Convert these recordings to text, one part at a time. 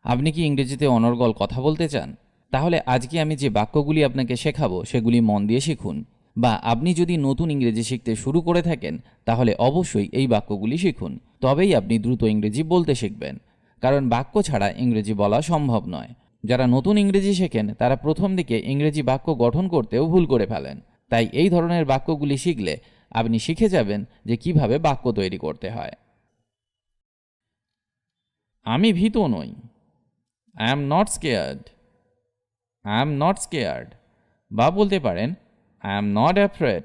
আপনি কি ইংরেজিতে অনর্গল কথা বলতে চান? তাহলে আজকে আমি যে বাক্যগুলি আপনাকে শেখাবো সেগুলি মন দিয়ে শিখুন। বা আপনি যদি নতুন ইংরেজি শিখতে শুরু করে থাকেন তাহলে অবশ্যই এই বাক্যগুলি শিখুন, তবেই আপনি দ্রুত ইংরেজি বলতে শিখবেন। কারণ বাক্য ছাড়া ইংরেজি বলা সম্ভব নয়। যারা নতুন ইংরেজি শেখেন তারা প্রথম দিকে ইংরেজি বাক্য গঠন করতেও ভুল করে ফেলেন। তাই এই ধরনের বাক্যগুলি শিখলে আপনি শিখে যাবেন যে কিভাবে বাক্য তৈরি করতে হয়। আমি ভীত নই। I am not scared. I am not scared. বা বলতে পারেন I am not afraid.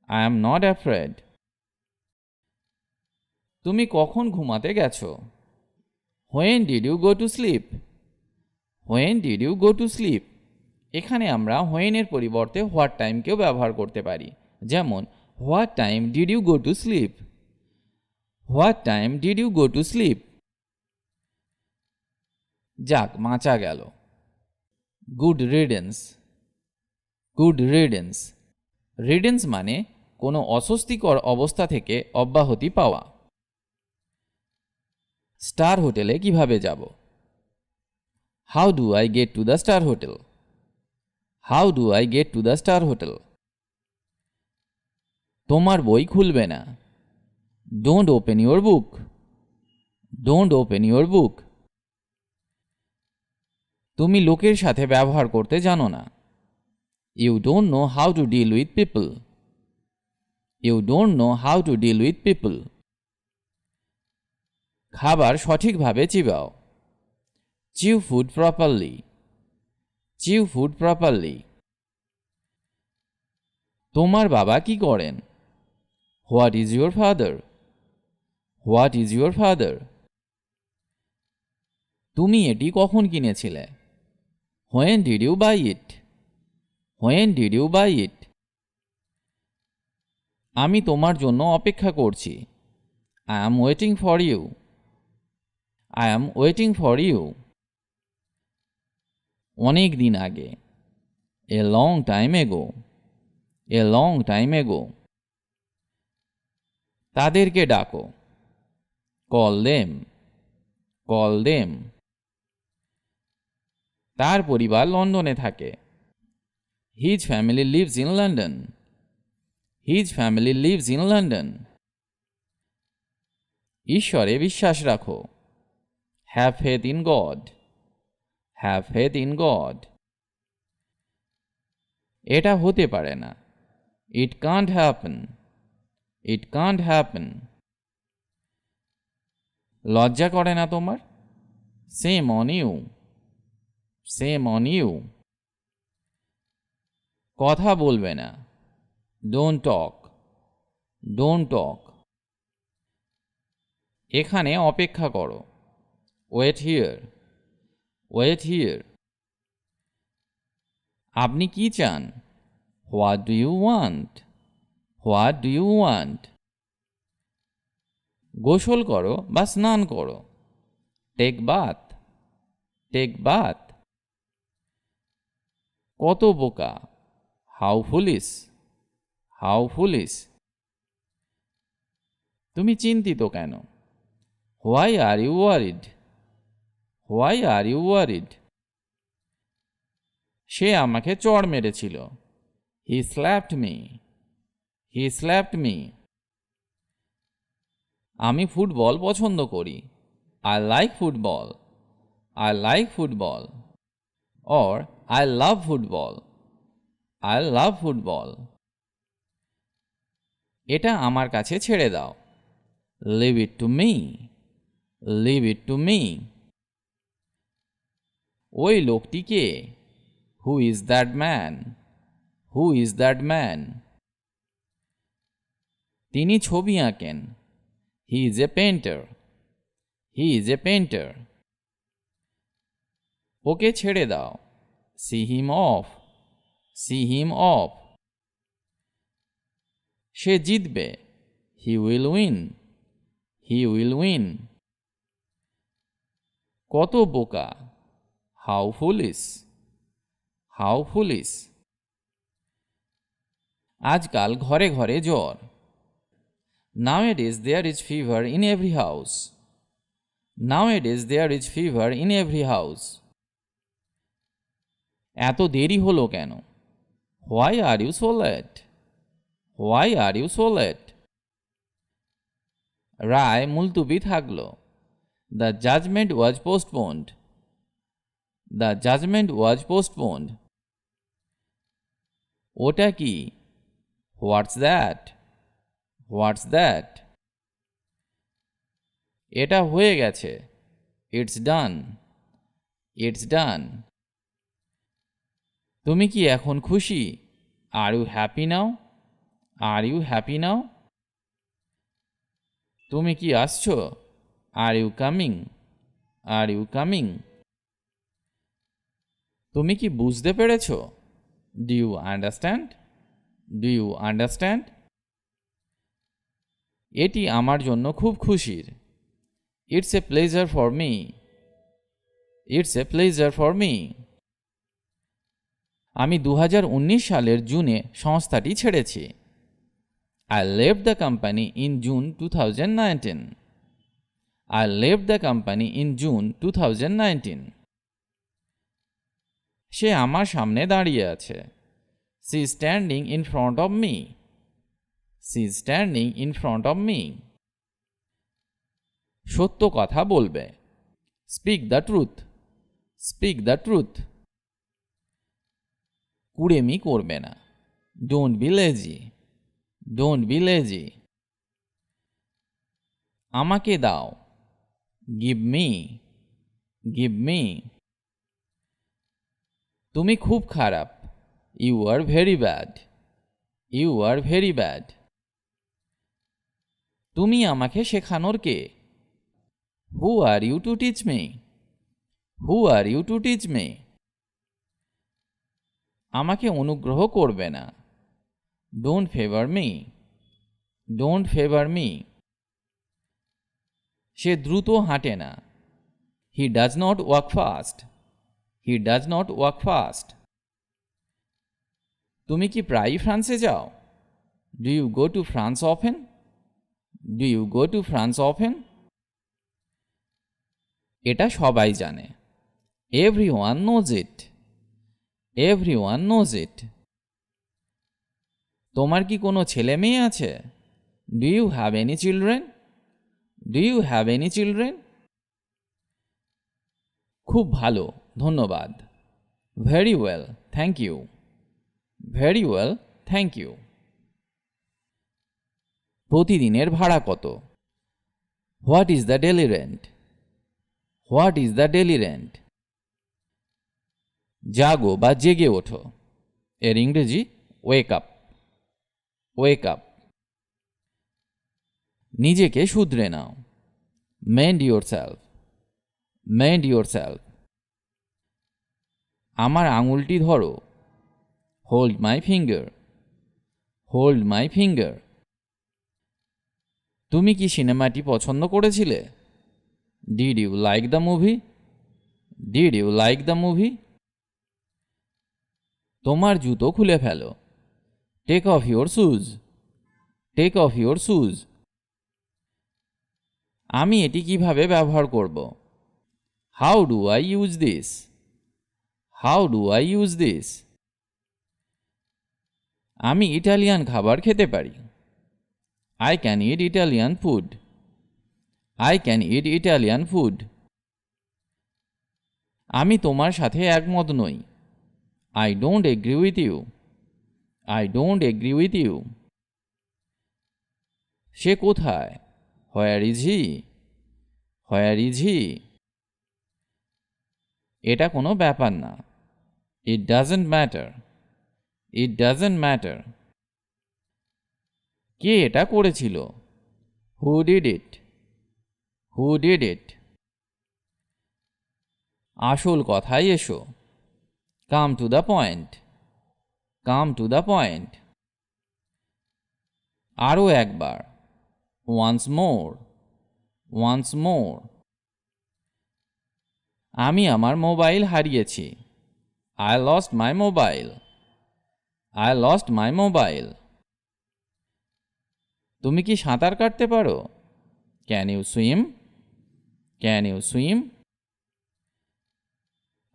I am not afraid. তুমি কখন ঘুমাতে গেছো? When did you go to sleep? When did you go to sleep? এখানে আমরা when এর পরিবর্তে what time কেও ব্যবহার করতে পারি। যেমন What time did you go to sleep? What time did you go to sleep? যাক বাঁচা গেল। Good riddance. Good riddance. রিডেন্স মানে কোনো অস্বস্তিকর অবস্থা থেকে অব্যাহতি পাওয়া। স্টার হোটেলে কিভাবে যাব? How do I get to the star hotel? How do I get to the star hotel? তোমার বই খুলবে না। Don't open your book. Don't open your book. তুমি লোকের সাথে ব্যবহার করতে জানো না। You don't know how to deal with people. You don't know how to deal with people. খাবার সঠিকভাবে চিবাও। Chew food properly. Chew food properly. তোমার বাবা কি করেন? What is your father? What is your father? তুমি এটি কখন কিনেছিলে? When did you buy it? When did you buy it? আমি তোমার জন্য অপেক্ষা করছি। I am waiting for you. I am waiting for you. অনেক দিন আগে। এ লং টাইম এগো। A long time ago. তাদেরকে ডাকো। Call them. Call them. তার পরিবার লন্ডনে থাকে। His family lives in London. His family lives in London. ঈশ্বরে বিশ্বাস রাখো। Have faith in God. Have faith in God. এটা হতে পারে না। It can't happen. It can't happen. লজ্জা করে না তোমার? Shame on you. Shame on you. কথা বলবে না। Don't talk. Don't talk. এখানে অপেক্ষা করো। Wait here. Wait here. আপনি কি চান? What do you want? What do you want? গোসল করো বা স্নান করো। Take bath. Take bath. কত বোকা। How foolish. How foolish. তুমি চিন্তিত কেন? Why are you worried? Why are you worried? সে আমাকে চড় মেরেছিল। He slapped me. He slapped me. আমি ফুটবল পছন্দ করি। I like football. I like football. Or I love football. I love football. এটা আমার কাছে ছেড়ে দাও। Leave it to me. Leave it to me. ওই লোকটি কে? Who is that man? Who is that man? তিনি ছবি আঁকেন। He is a painter. He is a painter. ওকে ছেড়ে দাও। See him off. See him off. সে জিতবে। He will win. He will win. কত বোকা। How foolish. How foolish. আজকাল ঘরে ঘরে জ্বর। Nowadays there is fever in every house. Nowadays there is fever in every house. এত দেরি হলো কেন? Why are you so late? Why are you so late? রায় মুলতুবি থাকলো। The judgment was postponed. The judgment was postponed. ওটা কি? What's that? What's that? এটা হয়ে গেছে। It's done. It's done. তুমি কি এখন খুশি? Are you happy now? Are you happy now? তুমি কি আসছো? Are you coming? Are you coming? তুমি কি বুঝতে পেরেছো? Do you understand? Do you understand? এটি আমার জন্য খুব খুশির। It's a pleasure for me. It's a pleasure for me. আমি 2019 সালের জুনে সংস্থাটি ছেড়েছি। I left the company in June 2019. I left the company in June 2019. সে আমার সামনে দাঁড়িয়ে আছে। She is standing in front of me. She is standing in front of me. সত্য কথা বলবে। Speak the truth. Speak the truth. কুড়েমি করবে না। Don't be lazy. Don't be lazy. আমাকে দাও। Give me. Give me. তুমি খুব খারাপ। You are very bad. You are very bad. তুমি আমাকে শেখানোর কে? Who are you to teach me? Who are you to teach me? আমাকে অনুগ্রহ করবে না। Don't favor me. Don't favor me. সে দ্রুত হাঁটে না। He does not walk fast. He does not walk fast. তুমি কি প্রায়ই ফ্রান্সে যাও? Do you go to France often? Do you go to France often? এটা সবাই জানে। Everyone knows it. Everyone knows it. তোমার কি কোনো ছেলে মেয়ে আছে? Do you have any children? Do you have any children? খুব ভালো, ধন্যবাদ। Very well, thank you. Very well, thank you. প্রতিদিনের ভাড়া কত? What is the daily rent? What is the daily rent? জাগো বা জেগে ওঠো। এর ইংরেজি wake up. Wake up. নিজেকে শুধরে নাও। Mend yourself. Mend yourself. আমার আঙুলটি ধরো। Hold my finger. Hold my finger. তুমি কি সিনেমাটি পছন্দ করেছিলে? Did you like the movie? Did you like the movie? তোমার জুতো খুলে ফেলো। Take off your shoes. Take off your shoes. আমি এটি কিভাবে ব্যবহার করব? How do I use this? How do I use this? আমি ইটালিয়ান খাবার খেতে পারি। I can eat Italian food. I can eat Italian food. আমি তোমার সাথে একমত নই। I don't agree with you. I don't agree with you. সে কোথায়? Where is he? Where is he? এটা কোনো ব্যাপার না। It doesn't matter. It doesn't matter. কে এটা করেছিল? Who did it? Who did it? আসল কথায় এসো। Come to the point. Come to the point. আরও একবার। Once more. Once more. আমি আমার মোবাইল হারিয়েছি। I lost my mobile. I lost my mobile. তুমি কি সাঁতার কাটতে পারো? Can you swim? Can you swim?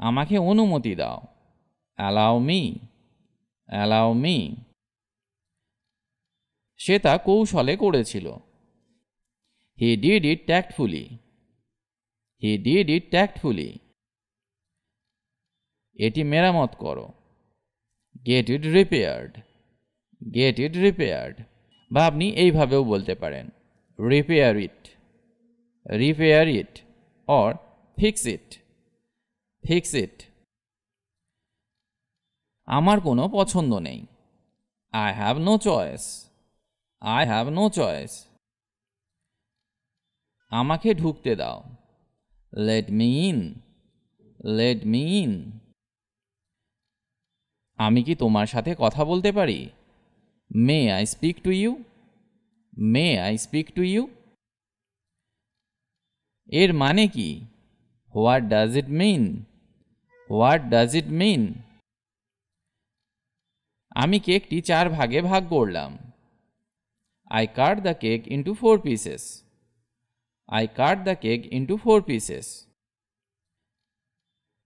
আমাকে অনুমতি দাও। Allow me, allow me. সে তা কৌশলে করেছিল। He did it tactfully, he did it tactfully. এটি মেরামত করো। Get it repaired, get it repaired. বা আপনি এইভাবেও বলতে পারেন, repair it, repair it, or fix it, fix it. আমার কোনো পছন্দ নেই। I have no choice, I have no choice. আমাকে ঢুকতে দাও। Let me in, let me in. আমি কি তোমার সাথে কথা বলতে পারি? May I speak to you, may I speak to you. এর মানে কি? What does it mean, what does it mean. আমি কেকটি 4 ভাগে ভাগ করলাম। I cut the cake into 4 pieces, I cut the cake into 4 pieces.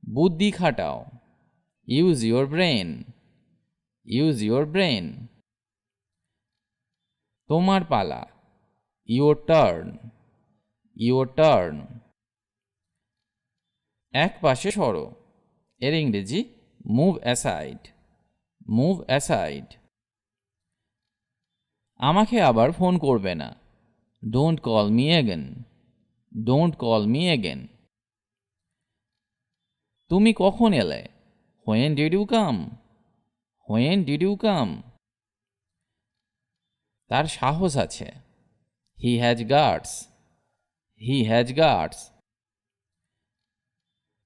বুদ্ধি খাটাও। Use your brain, use your brain. তোমার পালা। Your turn, your turn. এক পাশে সরো। এর ইংরেজি মুভ অ্যাসাইড, মুভ অ্যাসাইড। আমাকে আবার ফোন করবে না। Don't call me again, don't call me again. তুমি কখন এলে? When did you come, when did you come. তার সাহস আছে। He has guts, he has guts.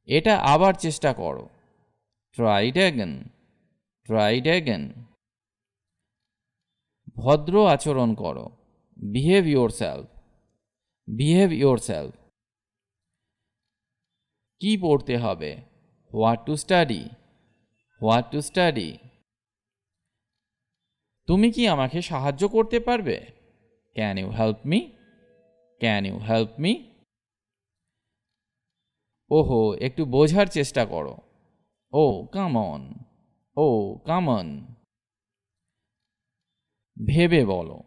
এটা আবার চেষ্টা করো। Try it again, try it again. ভদ্র আচরণ করো। Behave yourself, behave yourself. কি পড়তে হবে? What to study, what to study. তুমি কি আমাকে সাহায্য করতে পারবে? Can you help me, can you help me. ওহো, একটু বোঝার চেষ্টা করো। Oh come on, oh come on. ভেবে বলো।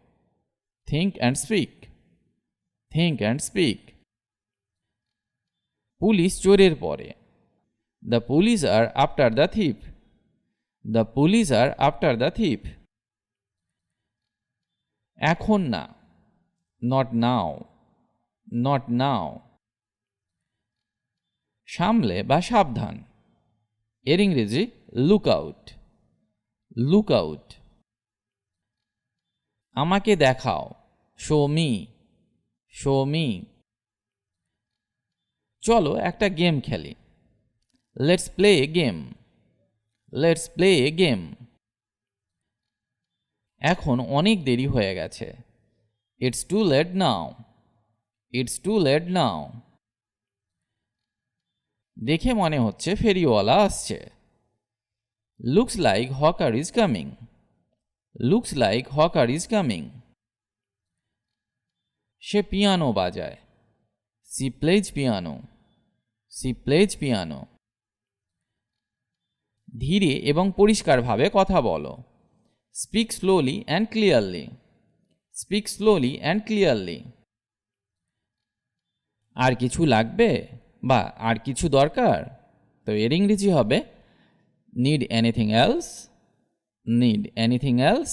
Think and speak, think and speak. Police চোরের পরে। The police are after the thief, the police are after the thief. এখন না। Not now, not now. সামলে বা সাবধান। এর ইংরেজি লুক আউট, লুক আউট। আমাকে দেখাও। Show me, show me. চলো একটা গেম খেলি। Let's play a game, let's play a game. এখন অনেক দেরি হয়ে গেছে। It's too late now, it's too late now. দেখে মনে হচ্ছে ফেরিওয়ালা আসছে। Looks like hawker is coming, looks like hawker is coming. সে পিয়ানো বাজায়। She plays piano, she plays piano. ধীরে এবং পরিষ্কারভাবে কথা বলো। Speak slowly and clearly, speak slowly and clearly. আর কিছু লাগবে বা আর কিছু দরকার? তো এর ইংরেজি হবে need anything else, need anything else.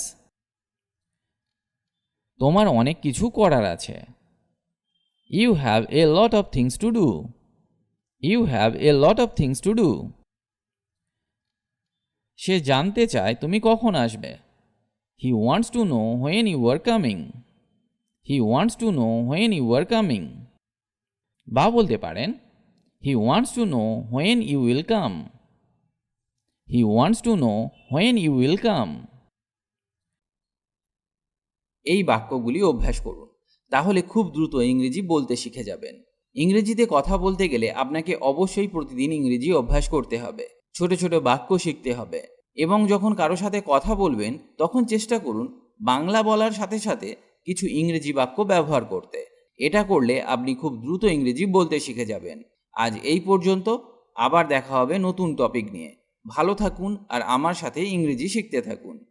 তোমার অনেক কিছু করার আছে। You have a lot of things to do, you have a lot of things to do. সে জানতে চায় তুমি কখন আসবে। He wants to know when you are coming, he wants to know when you are coming. বা বলতে পারেন he wants to know when you will come, he wants to know when you will come. এই বাক্যগুলি অভ্যাস করুন, তাহলে খুব দ্রুত ইংরেজি বলতে শিখে যাবেন। ইংরেজিতে কথা বলতে গেলে আপনাকে অবশ্যই প্রতিদিন ইংরেজি অভ্যাস করতে হবে, ছোট ছোট বাক্য শিখতে হবে এবং যখন কারো সাথে কথা বলবেন তখন চেষ্টা করুন বাংলা বলার সাথে সাথে কিছু ইংরেজি বাক্য ব্যবহার করতে। এটা করলে আপনি খুব দ্রুত ইংরেজি বলতে শিখে যাবেন। আজ এই পর্যন্ত, আবার দেখা হবে নতুন টপিক নিয়ে। ভালো থাকুন আর আমার সাথে ইংরেজি শিখতে থাকুন।